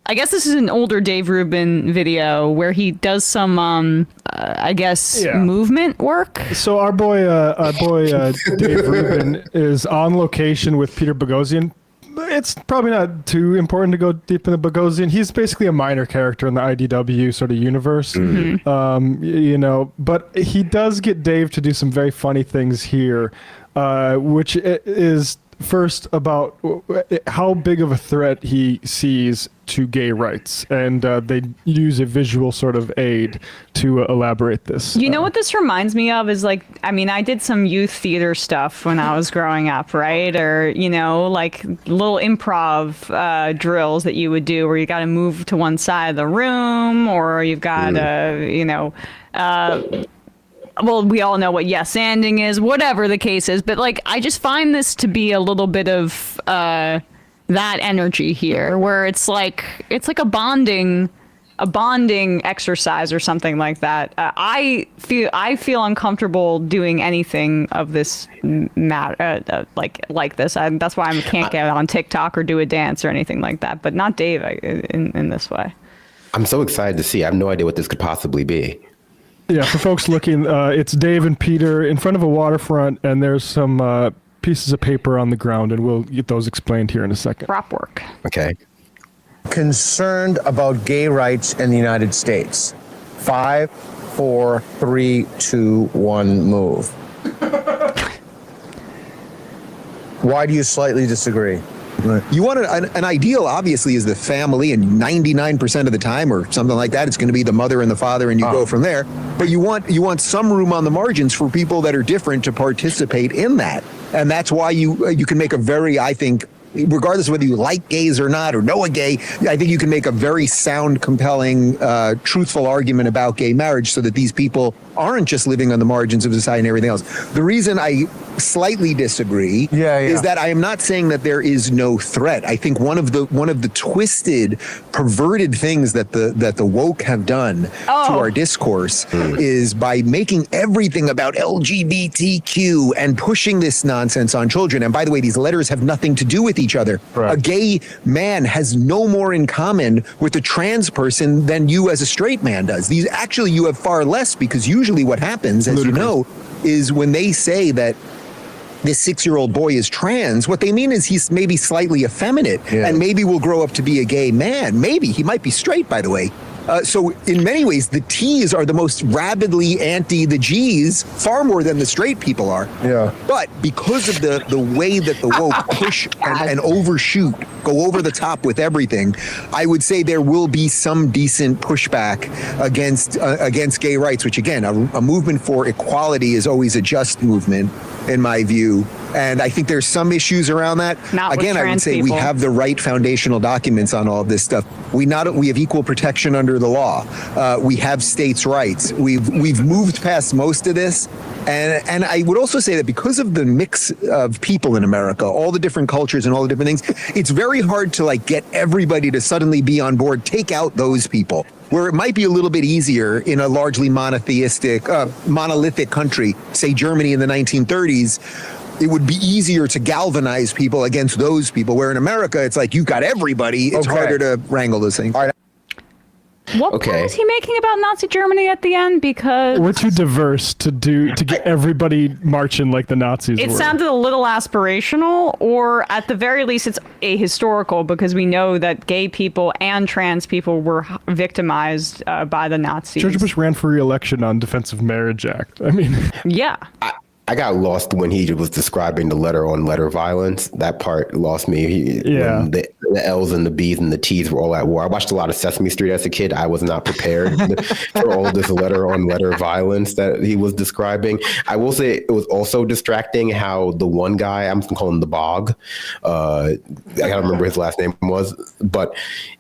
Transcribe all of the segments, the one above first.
I guess this is an older Dave Rubin video where he does some, movement work. So our boy Dave Rubin is on location with Peter Boghossian. It's probably not too important to go deep into Boghossian. He's basically a minor character in the IDW sort of universe, but he does get Dave to do some very funny things here, which is first about how big of a threat he sees to gay rights, and they use a visual sort of aid to elaborate this. You know what this reminds me of is I did some youth theater stuff when I was growing up, right? Or, like little improv drills that you would do where you got to move to one side of the room, or you've got to, well, we all know what yes anding is, whatever the case is. But I just find this to be a little bit of that energy here, where it's like a bonding exercise or something like that. I feel uncomfortable doing anything of this matter like this. That's why I can't get on TikTok or do a dance or anything like that. But not Dave in this way. I'm so excited to see. I have no idea what this could possibly be. Yeah, for folks looking, it's Dave and Peter in front of a waterfront, and there's some pieces of paper on the ground, and we'll get those explained here in a second. Prop work. Okay. Concerned about gay rights in the United States. 5, 4, 3, 2, 1, move. Why do you slightly disagree? You want an ideal, obviously, is the family, and 99% of the time, or something like that, it's going to be the mother and the father, and you go from there. But you want some room on the margins for people that are different to participate in that, and that's why you can make a very, I think, regardless of whether you like gays or not, or know a gay, I think you can make a very sound, compelling, truthful argument about gay marriage so that these people aren't just living on the margins of society and everything else. The reason I slightly disagree is that I am not saying that there is no threat. I think one of the twisted, perverted things that the woke have done to our discourse is by making everything about LGBTQ and pushing this nonsense on children. And by the way, these letters have nothing to do with each other. Right. A gay man has no more in common with a trans person than you as a straight man does. These actually, you have far less, because usually what happens, as you know, is when they say that this 6-year-old boy is trans, what they mean is he's maybe slightly effeminate and maybe will grow up to be a gay man. Maybe he might be straight, by the way. So in many ways, the T's are the most rabidly anti the G's, far more than the straight people are. Yeah. But because of the way that the woke push and overshoot, go over the top with everything, I would say there will be some decent pushback against gay rights, which again, a movement for equality is always a just movement, in my view. And I think there's some issues around that. Again, I would say we have the right foundational documents on all of this stuff. We have equal protection under the law. We have states' rights. We've moved past most of this. And I would also say that because of the mix of people in America, all the different cultures and all the different things, it's very hard to get everybody to suddenly be on board. Take out those people. Where it might be a little bit easier in a largely monolithic country, say Germany in the 1930s, it would be easier to galvanize people against those people. Where in America, it's like you've got everybody. It's harder to wrangle those things. All right. What point is he making about Nazi Germany at the end? Because we're too diverse to get everybody marching like the Nazis were. It sounded a little aspirational, or at the very least, it's ahistorical, because we know that gay people and trans people were victimized by the Nazis. George Bush ran for re-election on Defense of Marriage Act. I mean, yeah. I got lost when he was describing the letter on letter violence. That part lost me. When the L's and the B's and the T's were all at war. I watched a lot of Sesame Street as a kid. I was not prepared for all this letter on letter violence that he was describing. I will say it was also distracting how the one guy, I'm going to call him the Bog, I can't remember his last name was, but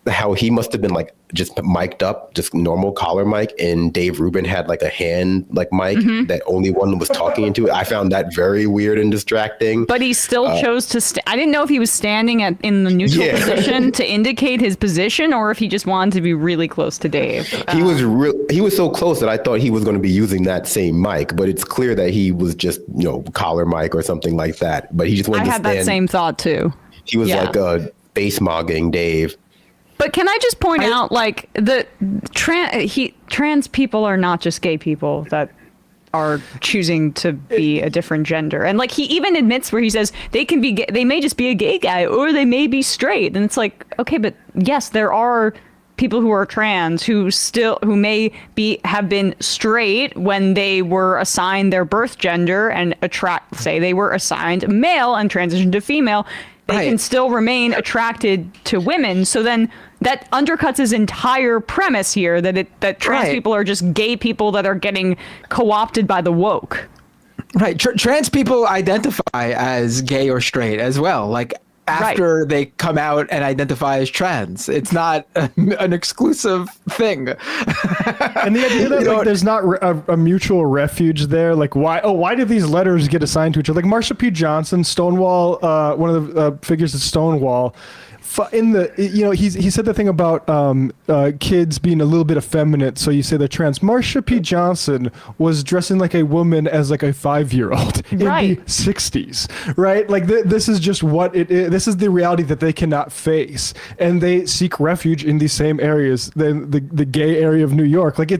how he must have been just mic'd up, just normal collar mic, and Dave Rubin had a hand mic that only one was talking into it. I found that very weird and distracting. But he still chose to I didn't know if he was standing in the neutral position to indicate his position, or if he just wanted to be really close to Dave. He was so close that I thought he was going to be using that same mic, but it's clear that he was just, collar mic or something like that. But he just wanted to stand. I had that same thought too. He was bass mogging Dave. But can I just point out, like, the trans people are not just gay people that are choosing to be a different gender. And like, he even admits where he says they can be gay, they may just be a gay guy, or they may be straight. And it's like, okay, but yes, there are people who are trans who may have been straight when they were assigned their birth gender and say they were assigned male and transitioned to female. They can still remain attracted to women. So then that undercuts his entire premise here that trans people are just gay people that are getting co-opted by the woke. Right. Trans people identify as gay or straight as well. Like after they come out and identify as trans, it's not an exclusive thing. And the idea that like, there's not a mutual refuge there, like why did these letters get assigned to each other? Like Marsha P. Johnson, Stonewall, one of the figures at Stonewall, in the he said the thing about kids being a little bit effeminate, so you say they're trans. Marsha P. Johnson was dressing like a woman as like a 5-year-old in the 60s, right? Like this is just what it is. This is the reality that they cannot face, and they seek refuge in these same areas, the gay area of New York. Like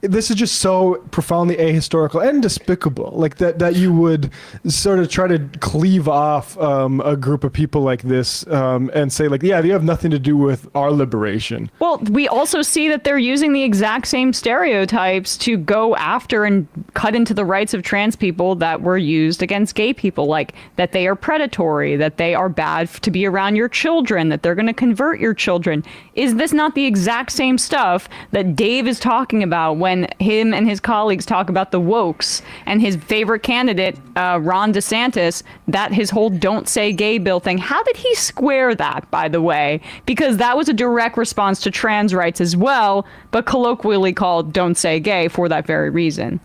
this is just so profoundly ahistorical and despicable, like that you would sort of try to cleave off a group of people like this and say like, yeah, you have nothing to do with our liberation. Well, we also see that they're using the exact same stereotypes to go after and cut into the rights of trans people that were used against gay people, like that they are predatory, that they are bad to be around your children, that they're going to convert your children. Is this not the exact same stuff that Dave is talking about when him and his colleagues talk about the wokes and his favorite candidate, Ron DeSantis, that his whole don't say gay bill thing? How did he square that, by the way? Because that was a direct response to trans rights as well, but colloquially called don't say gay for that very reason.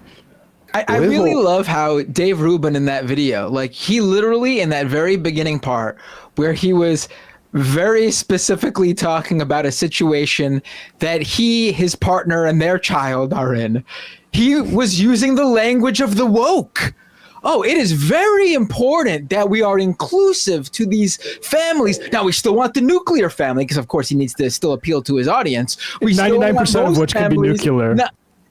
I really love how Dave Rubin in that video, like he literally in that very beginning part where he was very specifically talking about a situation that he, his partner, and their child are in, he was using the language of the woke. Oh, it is very important that we are inclusive to these families. Now, we still want the nuclear family, because of course he needs to still appeal to his audience. 99% of which can be nuclear.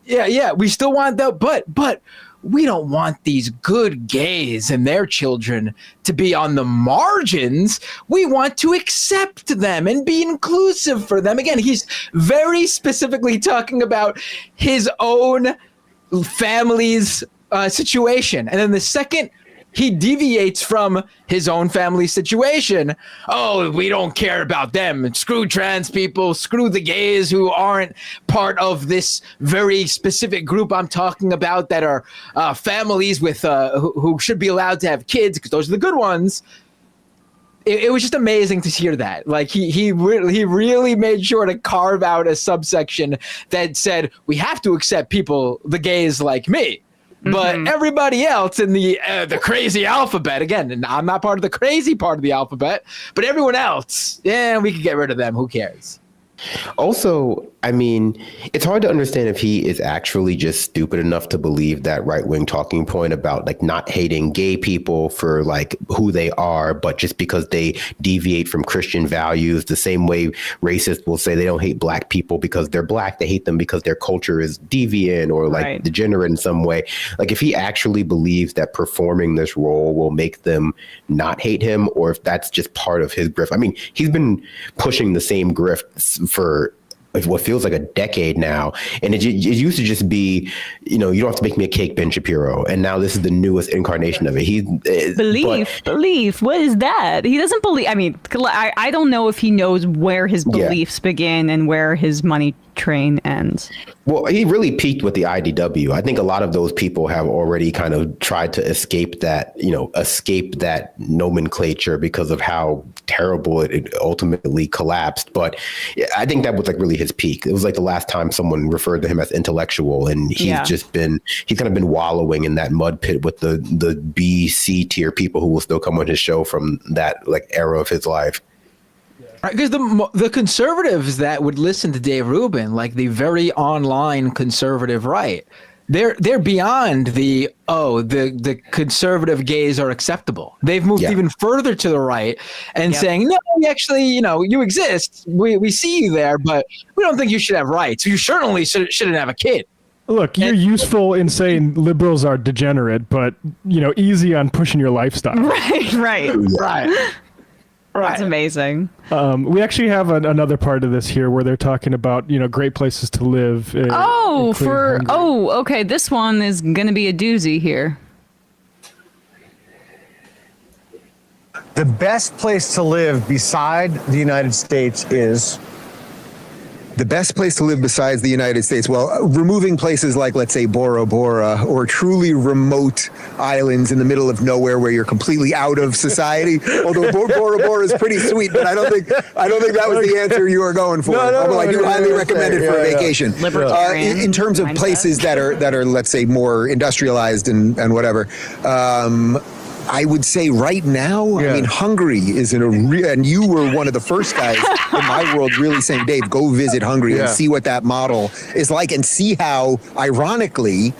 Yeah, we still want that, but we don't want these good gays and their children to be on the margins. We want to accept them and be inclusive for them. Again, he's very specifically talking about his own family's situation. And then the second he deviates from his own family situation, oh, we don't care about them. Screw trans people, screw the gays who aren't part of this very specific group I'm talking about that are families with who should be allowed to have kids because those are the good ones. It was just amazing to hear that. Like he really made sure to carve out a subsection that said we have to accept people, the gays like me. But everybody else in the crazy alphabet, again, and I'm not part of the crazy part of the alphabet, but everyone else, yeah, we could get rid of them. Who cares? Also, I mean, it's hard to understand if he is actually just stupid enough to believe that right-wing talking point about like not hating gay people for like who they are, but just because they deviate from Christian values, the same way racists will say they don't hate black people because they're black, they hate them because their culture is deviant or like degenerate in some way. Like if he actually believes that performing this role will make them not hate him, or if that's just part of his grift. I mean, he's been pushing the same grift for what feels like a decade now, and it used to just be, you don't have to make me a cake, Ben Shapiro, and now this is the newest incarnation of it. Belief. What is that? He doesn't believe. I mean, I don't know if he knows where his beliefs begin and where his money train ends. Well, he really peaked with the IDW. I think a lot of those people have already kind of tried to escape that nomenclature because of how terrible it ultimately collapsed. But I think that was like really his peak. It was like the last time someone referred to him as intellectual, and he's kind of been wallowing in that mud pit with the B, C tier people who will still come on his show from that like era of his life. Right, because the conservatives that would listen to Dave Rubin, like the very online conservative right, they're beyond the conservative gays are acceptable. They've moved even further to the right and saying, no, we actually, you exist. We see you there, but we don't think you should have rights. You certainly shouldn't have a kid. Look, you're useful in saying liberals are degenerate, but easy on pushing your lifestyle. Right. That's amazing. We actually have another part of this here where they're talking about great places to live. Okay. This one is gonna be a doozy here. The best place to live beside the United States is. The best place to live besides the United States, well, removing places like, let's say, Bora Bora, or truly remote islands in the middle of nowhere where you're completely out of society. Although Bora Bora is pretty sweet, but I don't think that was the answer you were going for. Although I do highly recommend it for a vacation. In terms of places that are, let's say, more industrialized and whatever. I would say right now, I mean, Hungary is and you were one of the first guys in my world really saying, Dave, go visit Hungary and see what that model is like and see how, ironically,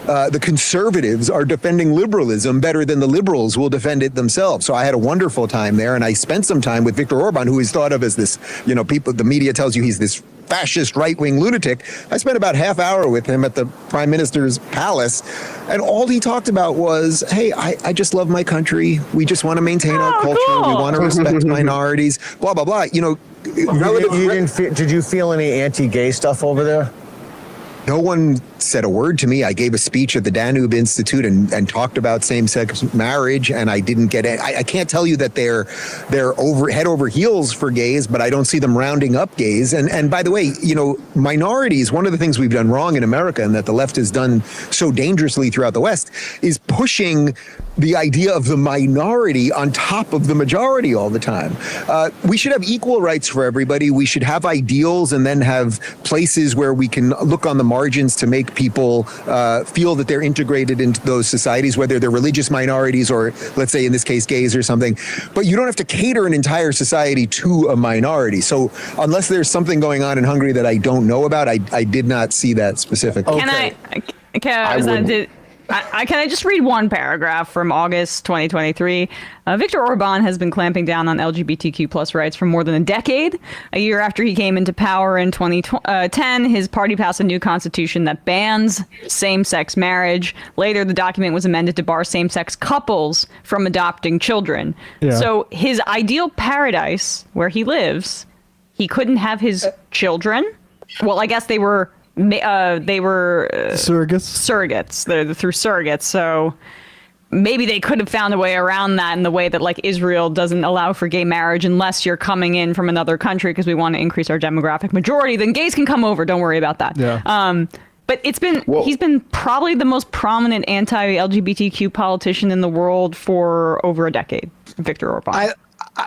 the conservatives are defending liberalism better than the liberals will defend it themselves. So I had a wonderful time there, and I spent some time with Viktor Orban, who is thought of as this, the media tells you he's this fascist right-wing lunatic. I spent about half hour with him at the prime minister's palace, and all he talked about was, hey, I just love my country. We just want to maintain our culture. Cool. We want to respect minorities, blah, blah, blah. Did you feel any anti-gay stuff over there? No one said a word to me. I gave a speech at the Danube Institute and talked about same-sex marriage, and I didn't get it. I can't tell you that they're head over heels for gays, but I don't see them rounding up gays. And by the way, minorities, one of the things we've done wrong in America and that the left has done so dangerously throughout the West is pushing the idea of the minority on top of the majority all the time. We should have equal rights for everybody. We should have ideals and then have places where we can look on the margins to make people feel that they're integrated into those societies, whether they're religious minorities or, let's say in this case, gays or something. But you don't have to cater an entire society to a minority. So unless there's something going on in Hungary that I don't know about, I did not see that specifically. Can I just read one paragraph from August 2023? Viktor Orban has been clamping down on LGBTQ plus rights for more than a decade. A year after he came into power in 2010, his party passed a new constitution that bans same-sex marriage. Later, the document was amended to bar same-sex couples from adopting children. Yeah. So his ideal paradise, where he lives, he couldn't have his children. Well, I guess they were surrogates. They're through surrogates. So maybe they could have found a way around that in the way that like Israel doesn't allow for gay marriage unless you're coming in from another country because we want to increase our demographic majority. Then gays can come over. Don't worry about that. Yeah. But he's been probably the most prominent anti-LGBTQ politician in the world for over a decade, Viktor Orban.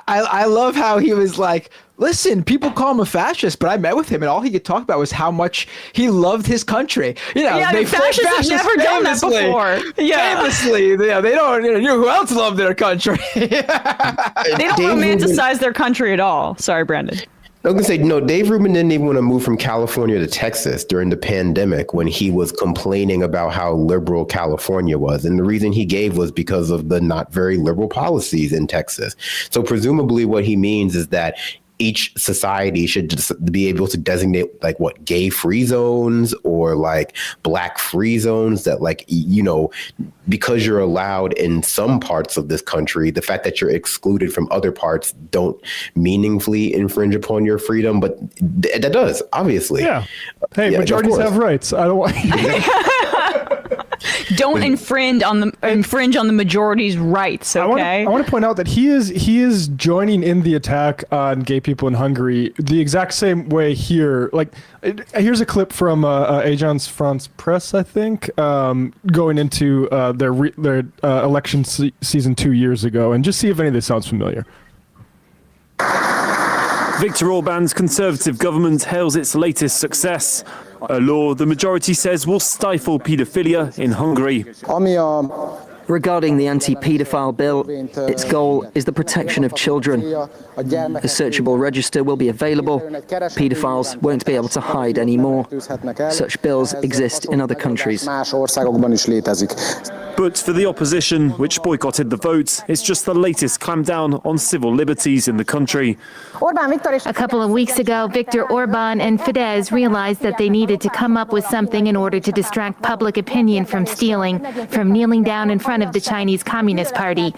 I love how he was like, listen, people call him a fascist, but I met with him and all he could talk about was how much he loved his country. Fascists have never done that before. Famously, they don't. Who else loved their country? They don't romanticize their country at all. Sorry, Brandon. I was going to say, no, Dave Rubin didn't even want to move from California to Texas during the pandemic when he was complaining about how liberal California was. And the reason he gave was because of the not very liberal policies in Texas. So presumably what he means is that each society should just be able to designate like what gay free zones or like black free zones that like, because you're allowed in some parts of this country, the fact that you're excluded from other parts don't meaningfully infringe upon your freedom. But that does, obviously. Yeah. Hey, majorities have rights. I don't want Don't infringe on the majority's rights. Okay. I want to point out that he is joining in the attack on gay people in Hungary the exact same way here. Like, here's a clip from Agence France Presse, I think, going into their election season 2 years ago, and just see if any of this sounds familiar. Viktor Orban's Conservative government hails its latest success, a law the majority says will stifle paedophilia in Hungary. Regarding the anti-paedophile bill, its goal is the protection of children. A searchable register will be available. Paedophiles won't be able to hide anymore. Such bills exist in other countries. But for the opposition, which boycotted the vote, it's just the latest clampdown on civil liberties in the country. A couple of weeks ago, Viktor Orban and Fidesz realized that they needed to come up with something in order to distract public opinion from stealing, from kneeling down in front of the Chinese Communist Party.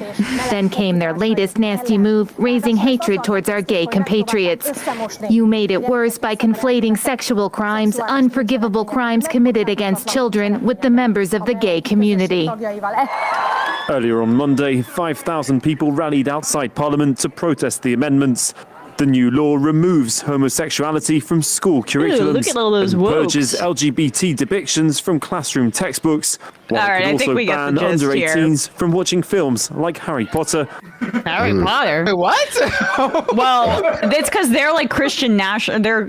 Then came their latest nasty move, raising hatred towards our gay compatriots. You made it worse by conflating sexual crimes, unforgivable crimes committed against children, with the members of the gay community. Earlier on Monday, 5,000 people rallied outside Parliament to protest the amendments. The new law removes homosexuality from school curriculums look at all those and wokes. purges LGBT depictions from classroom textbooks. While All right, it I could think also we get ban the gist under here. 18s from watching films like Harry Potter. Harry Potter. Wait, what? Well, it's because they're like Christian national. They're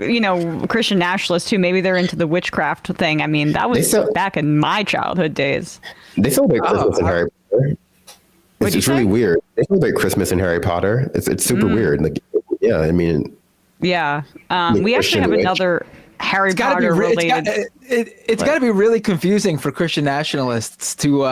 Christian nationalists too. Maybe they're into the witchcraft thing. I mean, that was back in my childhood days. They celebrate Christmas in Harry Potter. What'd you It's really say? weird. They celebrate Christmas in Harry Potter. It's super weird. Like, yeah, I mean, Yeah. The We actually Christian have witch. another Harry It's gotta be Potter re- related. it's got to be really confusing for Christian nationalists to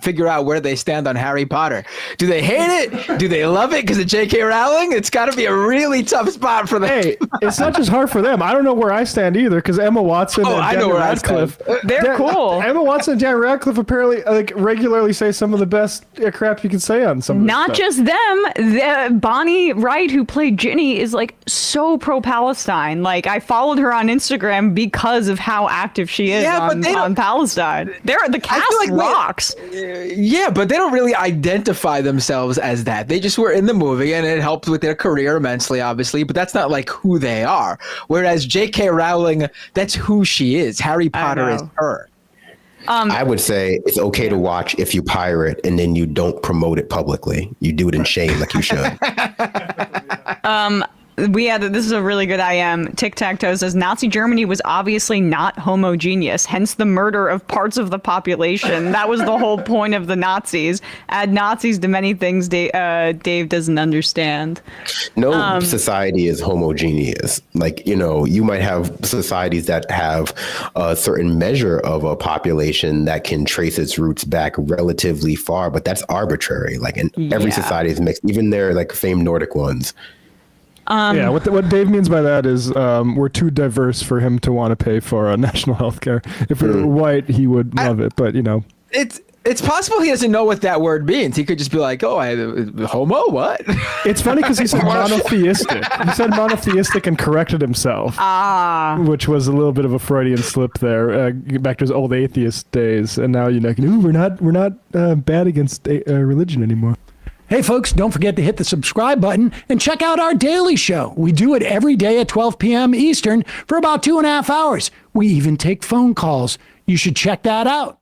figure out where they stand on Harry Potter. Do they hate it? Do they love it because of J.K. Rowling? It's got to be a really tough spot for them. Hey, it's not just hard for them. I don't know where I stand either because Emma Watson and I know Daniel where I Radcliffe. They're cool. Emma Watson and Daniel Radcliffe apparently regularly say some of the best crap you can say on some. Of this Not stuff. just them. Bonnie Wright, who played Ginny, is like so pro-Palestine. Like I followed her on Instagram because of how active she is Yeah, but they don't- on Palestine. The cast like rocks. Yeah, but they don't really identify themselves as that. They just were in the movie and it helped with their career immensely, obviously, but that's not like who they are. Whereas J.K. Rowling, that's who she is. Harry Potter is know. her. I would say it's okay to watch if you pirate and then you don't promote it publicly. You do it in shame like you should. This is a really good IM. Tic-Tac-Toe says Nazi Germany was obviously not homogeneous, hence the murder of parts of the population. That was the whole point of the Nazis. Add Nazis to many things Dave doesn't understand. No society is homogeneous. Like, you might have societies that have a certain measure of a population that can trace its roots back relatively far, but that's arbitrary. Like, every Yeah. society is mixed, even their like famed Nordic ones. Yeah, what Dave means by that is we're too diverse for him to want to pay for national health care. If we were white, he would love it, but It's possible he doesn't know what that word means. He could just be like, homo, what? It's funny because he said monotheistic. He said monotheistic and corrected himself, which was a little bit of a Freudian slip there, back to his old atheist days. And now we're not bad against religion anymore. Hey folks, don't forget to hit the subscribe button and check out our daily show. We do it every day at 12 p.m. Eastern for about 2.5 hours. We even take phone calls. You should check that out.